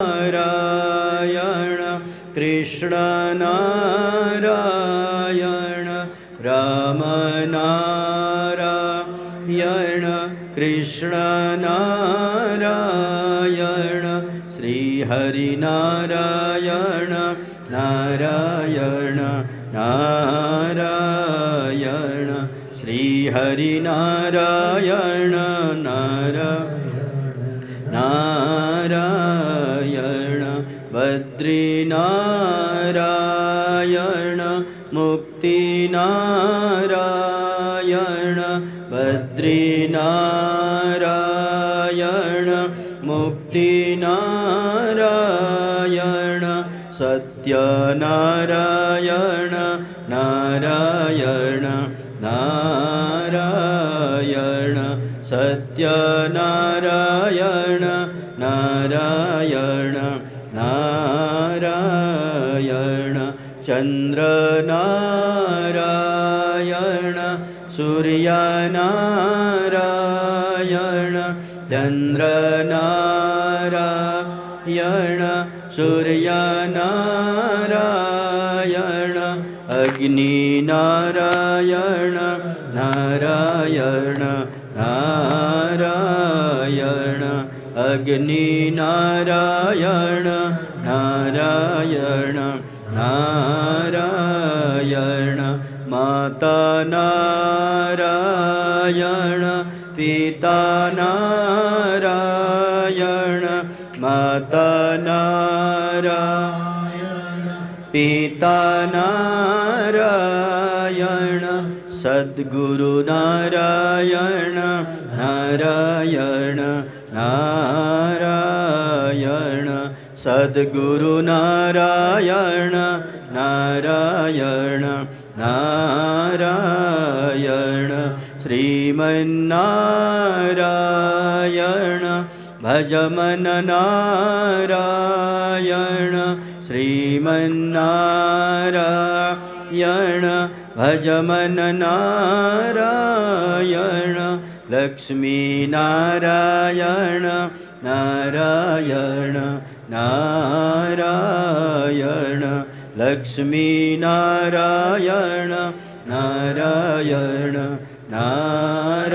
नारायण कृष्ण नारायण राम नारायण कृष्ण नारायण श्री हरि नारायण नारायण नारायण श्री हरि नारायण नारायण बद्रीनारायण मुक्तिनारायण बद्रीनारायण मुक्तिनारायण सत्यनारायण नारायण नारायण सत्यनारायण नारायण नारायण चन्द्रनारायण सूर्यनारायण चन्द्रनारायण सूर्यनारायण अग्निनारायण नारायण नारायण अग्निनारायण नारायण नारायण माता नारायण पिता नारायण माता नारायण पिता नारायण सद्गुरु नारायण नारायण नारायण सद्गुरु नारायण नारायण नारायण श्रीमन्नारायण भजमन नारायण श्रीमन्नारायण भजमन नारायण लक्ष्मी नारायण नारायण नारायण लक्ष्मी नारायण नारायण नारायण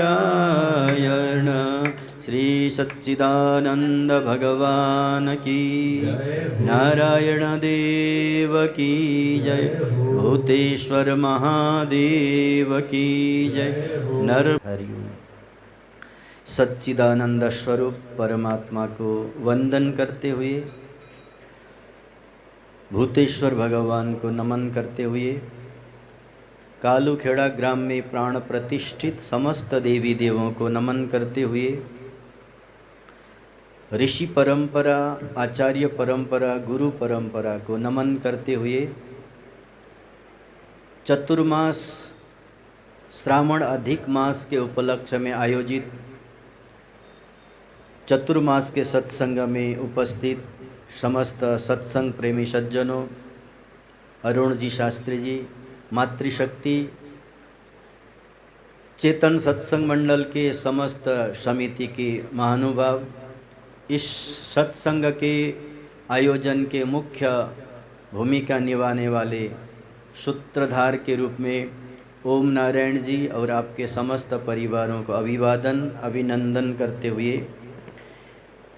श्री सच्चिदानंद भगवान की नारायण देव की जय भूतेश्वर महादेव की जय नर हरि सच्चिदानंद स्वरूप परमात्मा को वंदन करते हुए भूतेश्वर भगवान को नमन करते हुए कालूखेड़ा ग्राम में प्राण प्रतिष्ठित समस्त देवी देवों को नमन करते हुए ऋषि परंपरा आचार्य परंपरा गुरु परंपरा को नमन करते हुए चतुर्मास श्रावण अधिक मास के उपलक्ष्य में आयोजित चतुर्मास के सत्संग में उपस्थित समस्त सत्संग प्रेमी सज्जनों, अरुण जी शास्त्री जी, मातृशक्ति चेतन सत्संग मंडल के समस्त समिति के महानुभाव, इस सत्संग के आयोजन के मुख्य भूमिका निभाने वाले सूत्रधार के रूप में ओम नारायण जी और आपके समस्त परिवारों को अभिवादन अभिनंदन करते हुए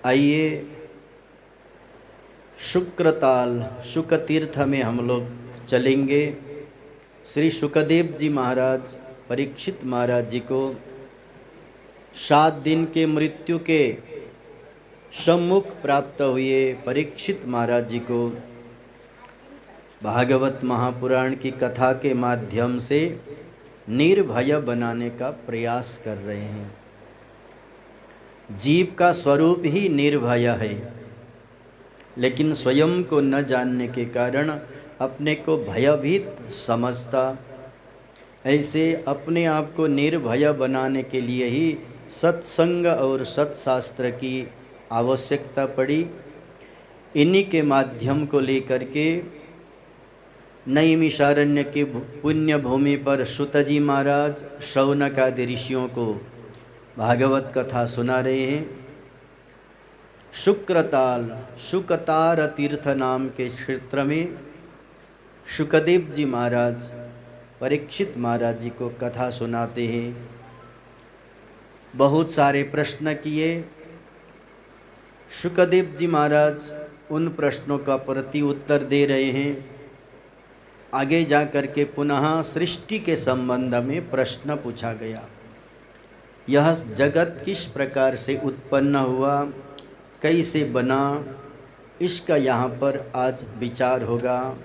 आइए शुक्रताल शुकतीर्थ में हम लोग चलेंगे। श्री शुकदेव जी महाराज परीक्षित महाराज जी को 7 दिन के मृत्यु के सम्मुख प्राप्त हुए परीक्षित महाराज जी को भागवत महापुराण की कथा के माध्यम से निर्भय बनाने का प्रयास कर रहे हैं। जीव का स्वरूप ही निर्भय है, लेकिन स्वयं को न जानने के कारण अपने को भयभीत समझता। ऐसे अपने आप को निर्भय बनाने के लिए ही सत्संग और सत्शास्त्र की आवश्यकता पड़ी। इन्हीं के माध्यम को लेकर के नैमिषारण्य की पुण्य भूमि पर सुतजी महाराज शौनक आदि ऋषियों को भागवत कथा सुना रहे हैं। शुक्रताल शुकतार तीर्थ नाम के क्षेत्र में शुकदेव जी महाराज परीक्षित महाराज जी को कथा सुनाते हैं। बहुत सारे प्रश्न किए। शुकदेव जी महाराज उन प्रश्नों का प्रति उत्तर दे रहे हैं। आगे जा कर के पुनः सृष्टि के संबंध में प्रश्न पूछा गया। यह जगत किस प्रकार से उत्पन्न हुआ, कैसे बना, इसका यहाँ पर आज विचार होगा।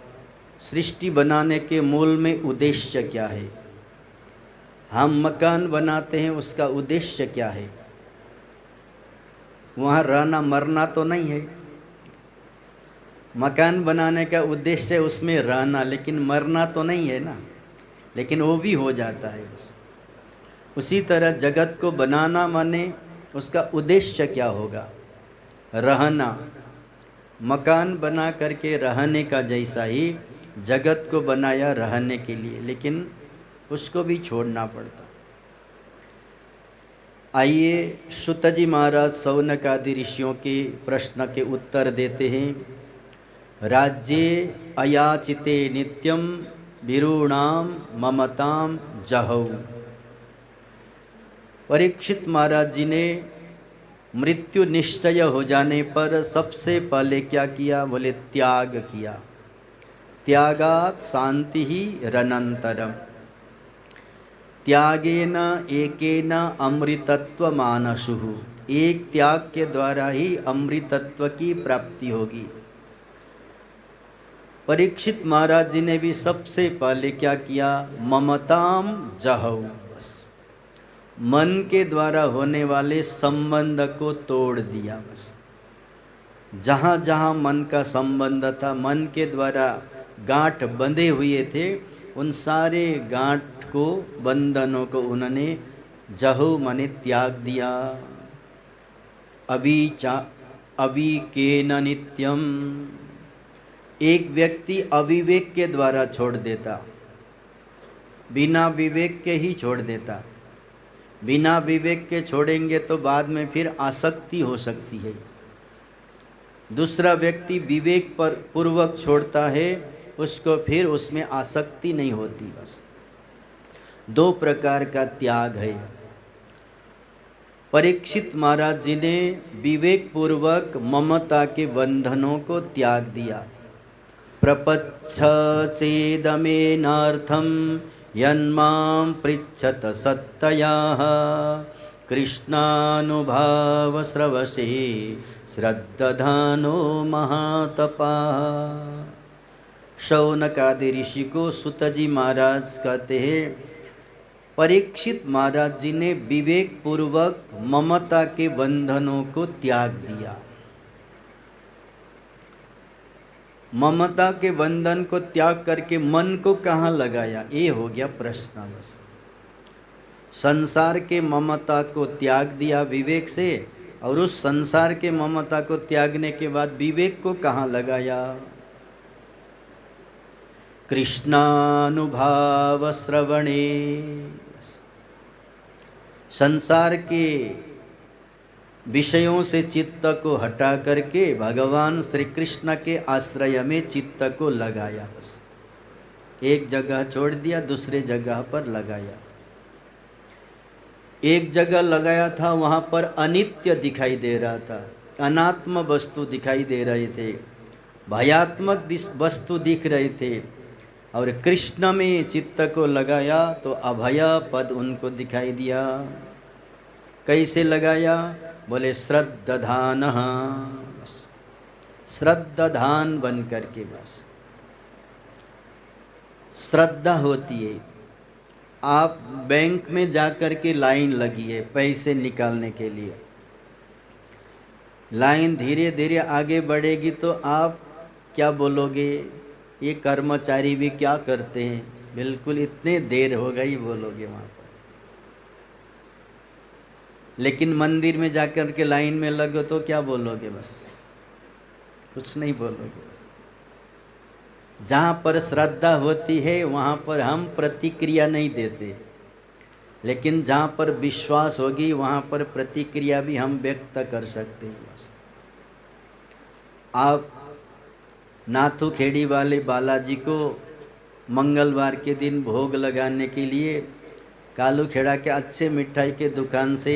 सृष्टि बनाने के मूल में उद्देश्य क्या है? हम मकान बनाते हैं, उसका उद्देश्य क्या है? वहाँ रहना मरना तो नहीं है। मकान बनाने का उद्देश्य उसमें रहना, लेकिन मरना तो नहीं है ना, लेकिन वो भी हो जाता है बस। उसी तरह जगत को बनाना माने उसका उद्देश्य क्या होगा? रहना। मकान बना करके रहने का जैसा ही जगत को बनाया रहने के लिए, लेकिन उसको भी छोड़ना पड़ता। आइए शुत जी महाराज सौनक आदि ऋषियों के प्रश्न के उत्तर देते हैं। राज्ये अयाचिते नित्यम वीरूणाम ममताम जहौ। परीक्षित महाराज जी ने मृत्यु निश्चय हो जाने पर सबसे पहले क्या किया? बोले त्याग किया। त्यागात शांति ही रनंतरम। त्यागेन एकेन अमृतत्व मानसुः। एक त्याग के द्वारा ही अमृतत्व की प्राप्ति होगी। परीक्षित महाराज जी ने भी सबसे पहले क्या किया? ममताम जहौ। बस मन के द्वारा होने वाले संबंध को तोड़ दिया। बस जहाँ जहाँ मन का संबंध था, मन के द्वारा गांठ बंधे हुए थे, उन सारे गांठ को, बंधनों को उन्होंने जहु माने त्याग दिया। अविकेन नित्यम। एक व्यक्ति अविवेक के द्वारा छोड़ देता, बिना विवेक के ही छोड़ देता। बिना विवेक के छोड़ेंगे तो बाद में फिर आसक्ति हो सकती है। दूसरा व्यक्ति विवेक पर पूर्वक छोड़ता है, उसको फिर उसमें आसक्ति नहीं होती। बस दो प्रकार का त्याग है। परीक्षित महाराज जी ने विवेक पूर्वक ममता के बंधनों को त्याग दिया। प्रपच्छ चेदमेनार्थम यन्मां पृच्छत सत्तयाः कृष्णानुभाव स्रवसे श्रद्धानो महातपा। शौनक आदि ऋषि को सुत जी महाराज कहते हैं, परीक्षित महाराज जी ने विवेक पूर्वक ममता के बंधनों को त्याग दिया। ममता के बंधन को त्याग करके मन को कहाँ लगाया? ये हो गया प्रश्न। बस संसार के ममता को त्याग दिया विवेक से, और उस संसार के ममता को त्यागने के बाद विवेक को कहाँ लगाया? कृष्णानुभाव श्रवणे। संसार के विषयों से चित्त को हटा करके भगवान श्री कृष्ण के आश्रय में चित्त को लगाया। बस एक जगह छोड़ दिया, दूसरे जगह पर लगाया। एक जगह लगाया था, वहाँ पर अनित्य दिखाई दे रहा था, अनात्म वस्तु दिखाई दे रहे थे, भयात्मक वस्तु दिख रहे थे। और कृष्ण में चित्त को लगाया तो अभय पद उनको दिखाई दिया। कैसे लगाया? बोले श्रद्धान। श्रद्धान बन करके बस श्रद्धा होती है। आप बैंक में जा कर के लाइन लगी है पैसे निकालने के लिए, लाइन धीरे धीरे आगे बढ़ेगी तो आप क्या बोलोगे? ये कर्मचारी भी क्या करते हैं, बिल्कुल इतने देर हो गई बोलोगे वहाँ पर। लेकिन मंदिर में जाकर के लाइन में लगो तो क्या बोलोगे? बस कुछ नहीं बोलोगे। बस जहाँ पर श्रद्धा होती है वहाँ पर हम प्रतिक्रिया नहीं देते, लेकिन जहाँ पर विश्वास होगी वहाँ पर प्रतिक्रिया भी हम व्यक्त कर सकते हैं। बस आप नाथुखेड़ी वाले बालाजी को मंगलवार के दिन भोग लगाने के लिए कालू खेड़ा के अच्छे मिठाई के दुकान से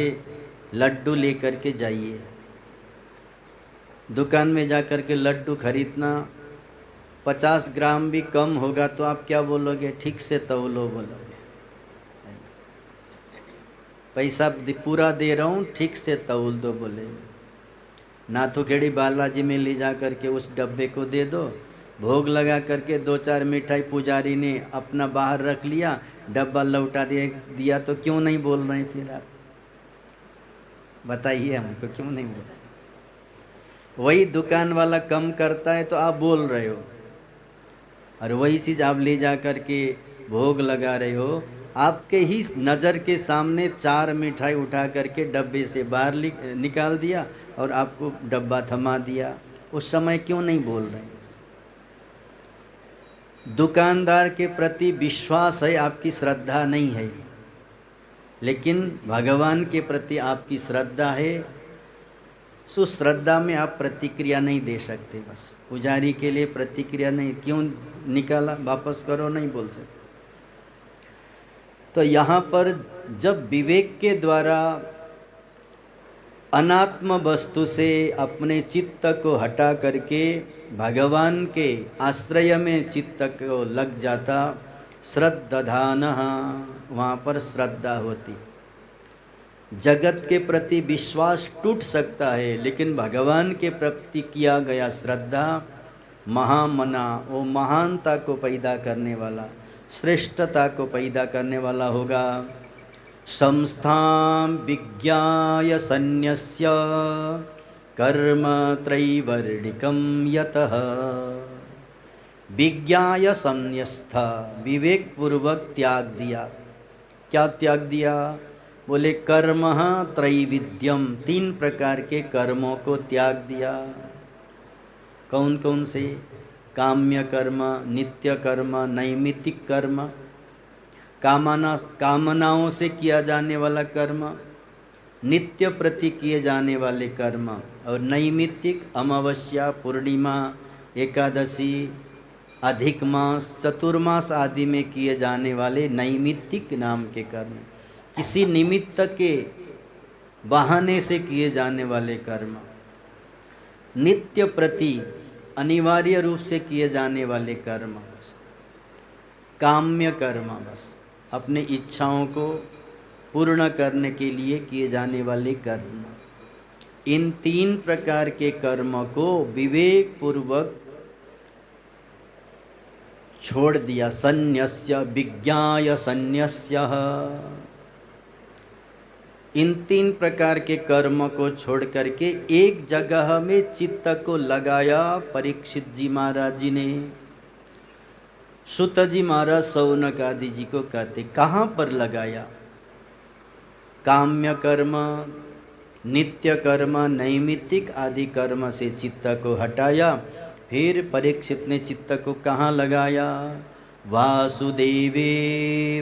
लड्डू लेकर के जाइए। दुकान में जाकर के लड्डू खरीदना, 50 ग्राम भी कम होगा तो आप क्या बोलोगे? ठीक से तौलो बोलोगे। पैसा पूरा दे रहा हूँ, ठीक से तौल दो बोले। नाथुखेड़ी बालाजी में ले जा करके उस डब्बे को दे दो, भोग लगा करके 2-4 मिठाई पुजारी ने अपना बाहर रख लिया, डब्बा लौटा दिया तो क्यों नहीं बोल रहे हैं फिर आप? बताइए हमको, क्यों नहीं बोल? वही दुकान वाला कम करता है तो आप बोल रहे हो, और वही चीज़ आप ले जा करके भोग लगा रहे हो। आपके ही नज़र के सामने 4 मिठाई उठा करके डब्बे से बाहर निकाल दिया और आपको डब्बा थमा दिया। उस समय क्यों नहीं बोल रहे? दुकानदार के प्रति विश्वास है, आपकी श्रद्धा नहीं है, लेकिन भगवान के प्रति आपकी श्रद्धा है। सो श्रद्धा में आप प्रतिक्रिया नहीं दे सकते। बस पुजारी के लिए प्रतिक्रिया नहीं, क्यों निकाला, वापस करो, नहीं बोल सकते। तो यहाँ पर जब विवेक के द्वारा अनात्म वस्तु से अपने चित्त को हटा करके भगवान के आश्रय में चित्त को लग जाता, श्रद्धानः, वहाँ पर श्रद्धा होती। जगत के प्रति विश्वास टूट सकता है, लेकिन भगवान के प्रति किया गया श्रद्धा महामना, वो महानता को पैदा करने वाला, श्रेष्ठता को पैदा करने वाला होगा। संस्थां विज्ञाय सन्न्यस्य कर्म त्रैवर्णिकं यतः। विज्ञाय सन्न्यस्त, विवेक पूर्वक त्याग दिया। क्या त्याग दिया? बोले कर्म त्रैविध्यम, 3 प्रकार के कर्मों को त्याग दिया। कौन कौन से? काम्य कर्म, नित्य कर्म, नैमित्तिक कर्म। कामनाओं से किया जाने वाला कर्म, नित्य प्रति किए जाने वाले कर्म, और नैमित्तिक अमावस्या, पूर्णिमा, एकादशी, अधिक मास, चतुर्मास आदि में किए जाने वाले नैमित्तिक नाम के कर्म, किसी निमित्त के बहाने से किए जाने वाले कर्म। नित्य प्रति अनिवार्य रूप से किए जाने वाले कर्म, बस काम्य कर्म, बस अपने इच्छाओं को पूर्ण करने के लिए किए जाने वाले कर्म। इन 3 प्रकार के कर्म को विवेक पूर्वक छोड़ दिया। सन्न्यस्य विज्ञाय सन्न्यस्य, इन 3 प्रकार के कर्म को छोड़ करके एक जगह में चित्त को लगाया परीक्षित जी महाराज जी ने। सुत जी महाराज शौनक आदि जी को कहते, कहाँ पर लगाया? काम्य कर्म, नित्य कर्म, नैमित्तिक आदि कर्म से चित्त को हटाया। फिर परीक्षित ने चित्त को कहाँ लगाया? वासुदेवे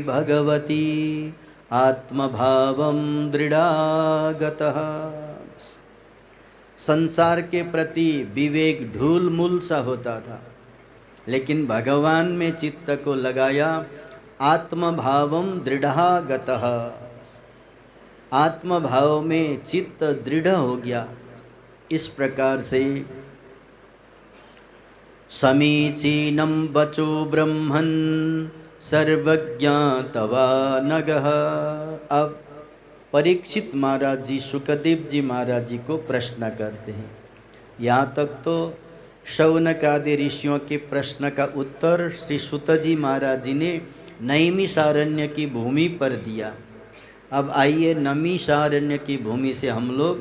भगवती आत्मभावं दृढ़ागतः। संसार के प्रति विवेक ढूल मूल सा होता था, लेकिन भगवान में चित्त को लगाया। आत्मभावं दृढ़ागतः, आत्मभाव में चित्त दृढ़ हो गया। इस प्रकार से समीचीनं वचो ब्रह्मन् सर्वज्ञातवानगः। अब परीक्षित महाराज जी शुकदेव जी महाराज जी को प्रश्न करते हैं। यहाँ तक तो शौनक आदि ऋषियों के प्रश्न का उत्तर श्री सुत जी महाराज जी ने नैमिषारण्य की भूमि पर दिया। अब आइए नैमिषारण्य की भूमि से हम लोग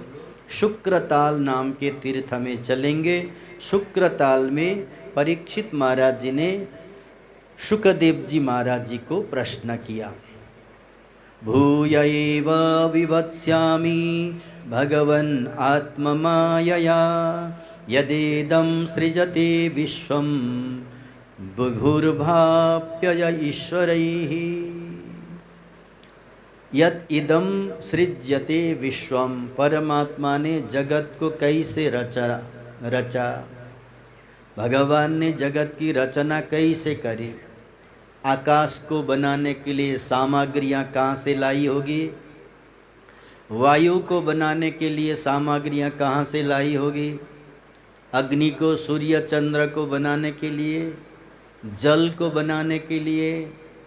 शुक्रताल नाम के तीर्थ में चलेंगे। शुक्रताल में परीक्षित महाराज जी ने शुकदेव जी महाराज जी को प्रश्न किया। भूय एव विवत्स्यामि भगवन् आत्ममायया यदेदं सृजते विश्वं बुभुर्भाप्य ईश्वरैः। यत् इदं सृज्यते विश्वम, परमात्मा ने जगत को कैसे रचा। भगवान ने जगत की रचना कैसे करी? आकाश को बनाने के लिए सामग्रियां कहाँ से लाई होगी? वायु को बनाने के लिए सामग्रियां कहाँ से लाई होगी? अग्नि को, सूर्य चंद्र को बनाने के लिए, जल को बनाने के लिए,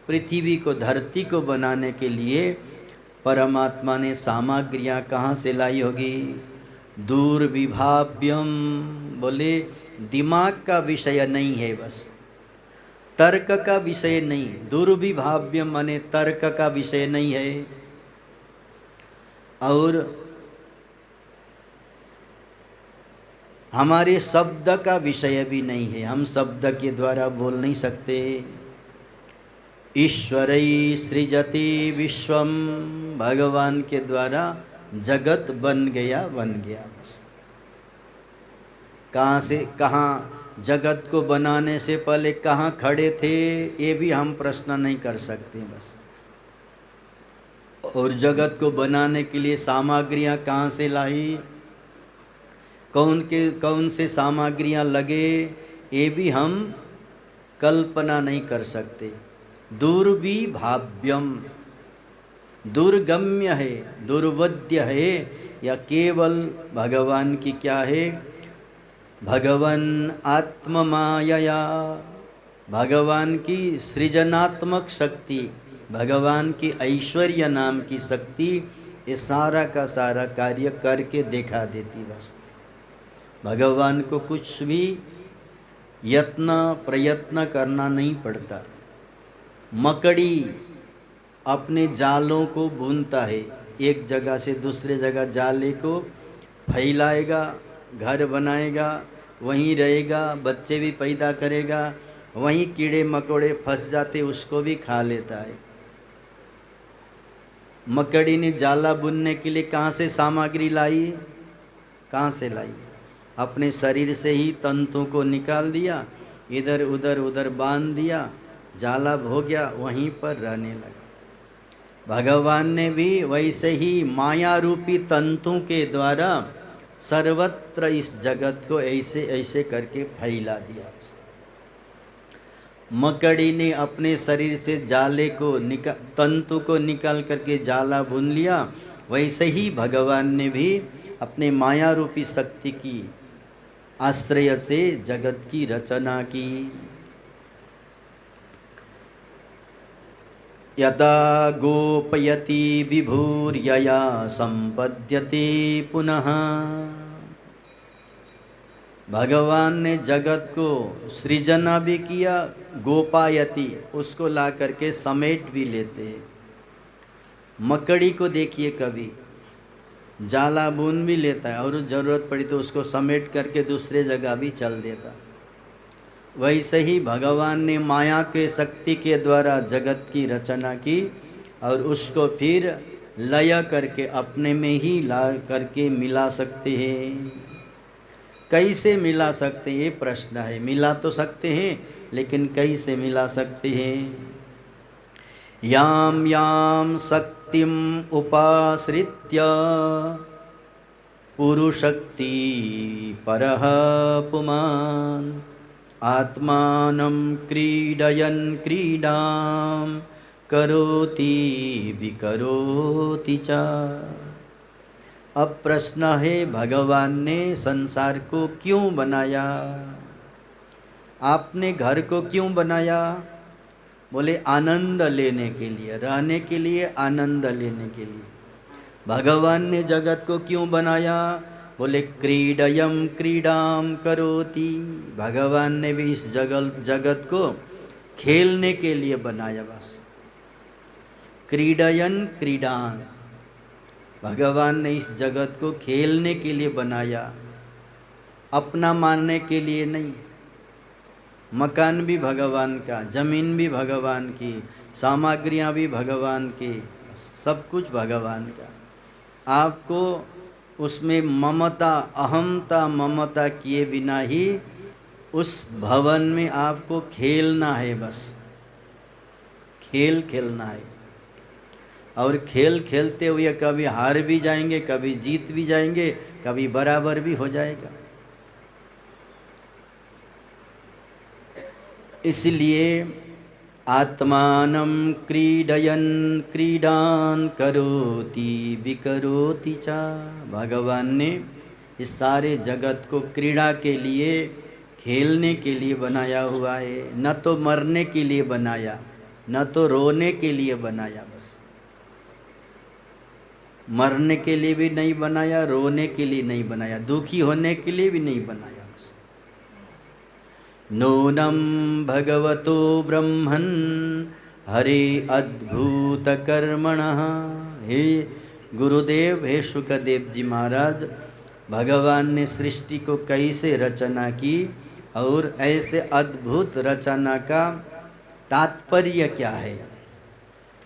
पृथ्वी को, धरती को बनाने के लिए परमात्मा ने सामग्रियां कहाँ से लाई होगी? दुर्विभाव्यम, बोले दिमाग का विषय नहीं है, बस तर्क का विषय नहीं। दुर्विभाव्यम माने तर्क का विषय नहीं है। और हमारे शब्द का विषय भी नहीं है, हम शब्द के द्वारा बोल नहीं सकते। ईश्वरै सृजति विश्वम, भगवान के द्वारा जगत बन गया बस। कहाँ से कहाँ, जगत को बनाने से पहले कहाँ खड़े थे ये भी हम प्रश्न नहीं कर सकते बस। और जगत को बनाने के लिए सामग्रियाँ कहाँ से लाई, कौन से सामग्रियाँ लगे ये भी हम कल्पना नहीं कर सकते। दुर्विभाव्यम, दुर्गम्य है, दुर्वद्य है, या केवल भगवान की क्या है? भगवान आत्ममायया, भगवान की सृजनात्मक शक्ति, भगवान की ऐश्वर्य नाम की शक्ति ये सारा का सारा कार्य करके दिखा देती बस। भगवान को कुछ भी यत्न प्रयत्न करना नहीं पड़ता। मकड़ी अपने जालों को बुनता है, एक जगह से दूसरे जगह जाले को फैलाएगा, घर बनाएगा, वहीं रहेगा, बच्चे भी पैदा करेगा, वहीं कीड़े मकोड़े फंस जाते उसको भी खा लेता है। मकड़ी ने जाला बुनने के लिए कहाँ से सामग्री लाई? कहाँ से लाई? अपने शरीर से ही तंतु को निकाल दिया, इधर उधर बांध दिया, जाला हो गया, वहीं पर रहने लगा। भगवान ने भी वैसे ही माया रूपी तंतु के द्वारा सर्वत्र इस जगत को ऐसे ऐसे करके फैला दिया। मकड़ी ने अपने शरीर से जाले को तंतु को निकाल करके जाला बुन लिया, वैसे ही भगवान ने भी अपने माया रूपी शक्ति की आश्रय से जगत की रचना की। यदा गोपयति विभूर्यया संपद्यते पुनः, भगवान ने जगत को सृजना भी किया, गोपायति उसको ला करके समेट भी लेते हैं। मकड़ी को देखिए, कभी जाला बुन भी लेता है और ज़रूरत पड़ी तो उसको समेट करके दूसरे जगह भी चल देता। वैसे ही भगवान ने माया के शक्ति के द्वारा जगत की रचना की और उसको फिर लय करके अपने में ही ला करके मिला सकते हैं। कैसे मिला सकते हैं ये प्रश्न है। मिला तो सकते हैं, लेकिन कैसे मिला सकते हैं? याम याम शक्तिम उपाश्रित्य पुरुषक्ति परः पुमान् आत्मानं क्रीडयन् क्रीडां करोति विकरोति च। अब प्रश्न है, भगवान ने संसार को क्यों बनाया? आपने घर को क्यों बनाया? बोले आनंद लेने के लिए, रहने के लिए, आनंद लेने के लिए। भगवान ने जगत को क्यों बनाया? बोले क्रीडयम क्रीडाम करोति, भगवान ने भी इस जगत को खेलने के लिए बनाया बस। क्रीडयन क्रीडाम, भगवान ने इस जगत को खेलने के लिए बनाया, अपना मानने के लिए नहीं। मकान भी भगवान का, जमीन भी भगवान की, सामग्रियां भी भगवान की, सब कुछ भगवान का। आपको उसमें ममता, अहमता ममता किए बिना ही उस भवन में आपको खेलना है बस। खेल खेलना है, और खेल खेलते हुए कभी हार भी जाएंगे, कभी जीत भी जाएंगे, कभी बराबर भी हो जाएगा। इसलिए आत्मानं क्रीडयन् क्रीडान करोति विकरोति च। भगवान ने इस सारे जगत को क्रीड़ा के लिए, खेलने के लिए बनाया हुआ है, न तो मरने के लिए बनाया, न तो रोने के लिए बनाया। बस मरने के लिए भी नहीं बनाया, रोने के लिए नहीं बनाया, दुखी होने के लिए भी नहीं बनाया। बस नूनं भगवतो ब्रह्मन् हरे अद्भुत कर्मणः। हे गुरुदेव, हे शुकदेव जी महाराज, भगवान ने सृष्टि को कैसे रचना की और ऐसे अद्भुत रचना का तात्पर्य क्या है?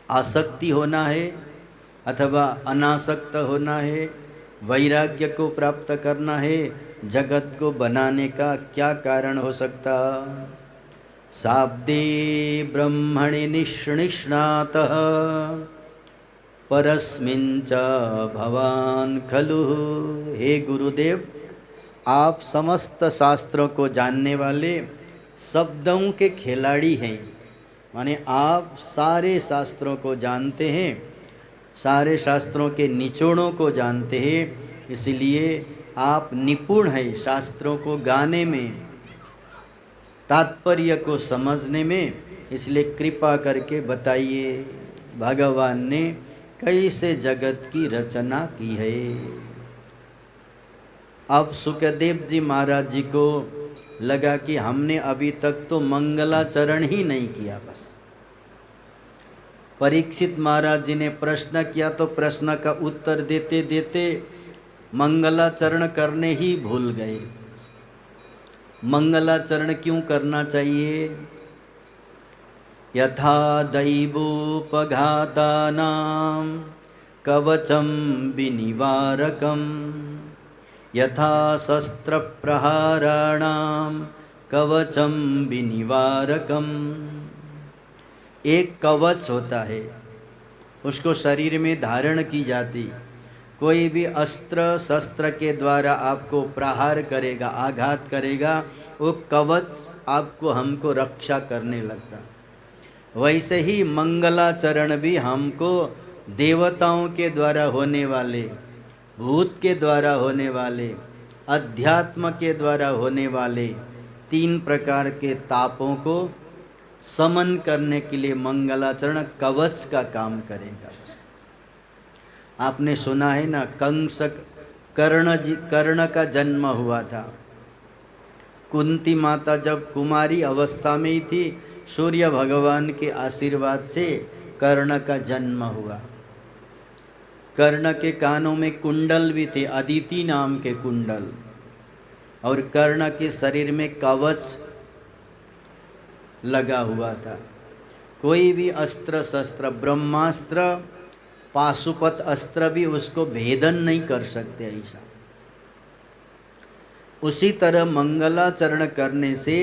आसक्ति होना है अथवा अनासक्त होना है, वैराग्य को प्राप्त करना है, जगत को बनाने का क्या कारण हो सकता? शाब्दे ब्रह्मणि निष्णातः परस्मिन् च भवान खलु। हे गुरुदेव, आप समस्त शास्त्रों को जानने वाले, शब्दों के खिलाड़ी हैं। माने आप सारे शास्त्रों को जानते हैं, सारे शास्त्रों के निचोड़ों को जानते हैं, इसलिए आप निपुण हैं शास्त्रों को गाने में, तात्पर्य को समझने में। इसलिए कृपा करके बताइए भगवान ने कैसे जगत की रचना की है। अब सुखदेव जी महाराज जी को लगा कि हमने अभी तक तो मंगलाचरण ही नहीं किया। बस परीक्षित महाराज जी ने प्रश्न किया तो प्रश्न का उत्तर देते देते मंगलाचरण करने ही भूल गए। मंगलाचरण क्यों करना चाहिए? यथा दैवोपघातानां कवचं विनिवारकं यथा शस्त्रप्रहाराणां कवचं विनिवारकम्। एक कवच होता है, उसको शरीर में धारण की जाती। कोई भी अस्त्र शस्त्र के द्वारा आपको प्रहार करेगा, आघात करेगा, वो कवच आपको हमको रक्षा करने लगता। वैसे ही मंगलाचरण भी हमको देवताओं के द्वारा होने वाले, भूत के द्वारा होने वाले, अध्यात्म के द्वारा होने वाले 3 प्रकार के तापों को समन करने के लिए मंगलाचरण कवच का काम करेगा। आपने सुना है ना, कंस कर्ण का जन्म हुआ था। कुंती माता जब कुमारी अवस्था में ही थी, सूर्य भगवान के आशीर्वाद से कर्ण का जन्म हुआ। कर्ण के कानों में कुंडल भी थे, अदिति नाम के कुंडल, और कर्ण के शरीर में कवच लगा हुआ था। कोई भी अस्त्र शस्त्र, ब्रह्मास्त्र, पाशुपत अस्त्र भी उसको भेदन नहीं कर सकते ऐसा। उसी तरह मंगलाचरण करने से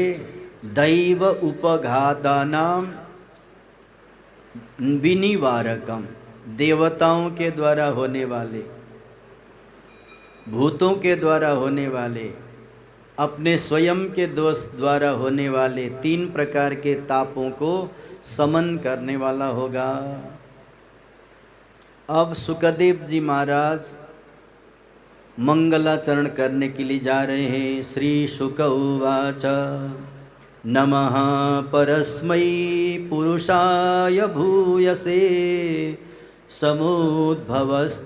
दैव उपघातानां विनिवारकम, देवताओं के द्वारा होने वाले, भूतों के द्वारा होने वाले, अपने स्वयं के दोष द्वारा होने वाले 3 प्रकार के तापों को समन करने वाला होगा। अब सुखदेव जी महाराज मंगलाचरण करने के लिए जा रहे हैं। श्री शुक उवाच नमः परस्मै पुरुषाय भूयसे समुद्भवस्थान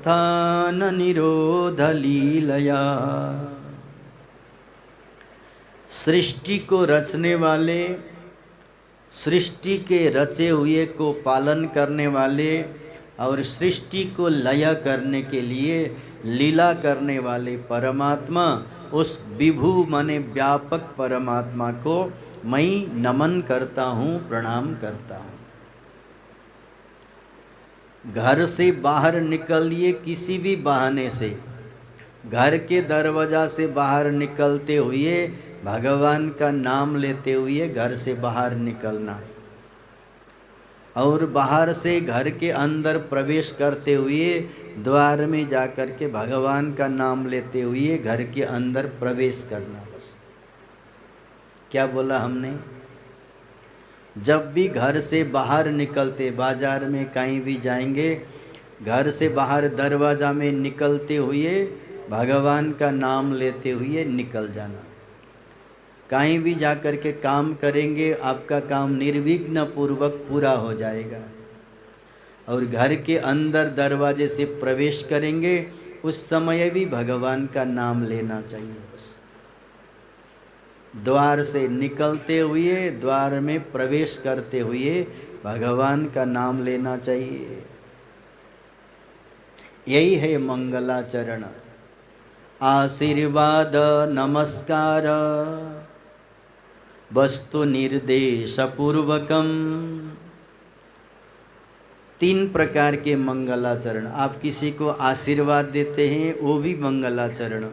निरोध लीलया। सृष्टि को रचने वाले, सृष्टि के रचे हुए को पालन करने वाले और सृष्टि को लय करने के लिए लीला करने वाले परमात्मा, उस विभु माने व्यापक परमात्मा को मैं नमन करता हूँ, प्रणाम करता हूँ। घर से बाहर निकलिए, किसी भी बहाने से, घर के दरवाजा से बाहर निकलते हुए भगवान का नाम लेते हुए घर से बाहर निकलना, और बाहर से घर के अंदर प्रवेश करते हुए द्वार में जाकर के भगवान का नाम लेते हुए घर के अंदर प्रवेश करना। बस क्या बोला हमने? जब भी घर से बाहर निकलते, बाजार में कहीं भी जाएंगे, घर से बाहर दरवाजा में निकलते हुए भगवान का नाम लेते हुए निकल जाना। कहीं भी जाकर के काम करेंगे, आपका काम निर्विघ्न पूर्वक पूरा हो जाएगा। और घर के अंदर दरवाजे से प्रवेश करेंगे, उस समय भी भगवान का नाम लेना चाहिए। बस द्वार से निकलते हुए, द्वार में प्रवेश करते हुए भगवान का नाम लेना चाहिए। यही है मंगलाचरण। आशीर्वाद नमस्कार वस्तु निर्देश पूर्वकम। 3 प्रकार के मंगलाचरण। आप किसी को आशीर्वाद देते हैं, वो भी मंगलाचरण।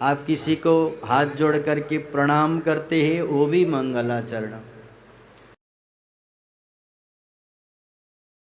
आप किसी को हाथ जोड़ करके प्रणाम करते हैं, वो भी मंगलाचरण।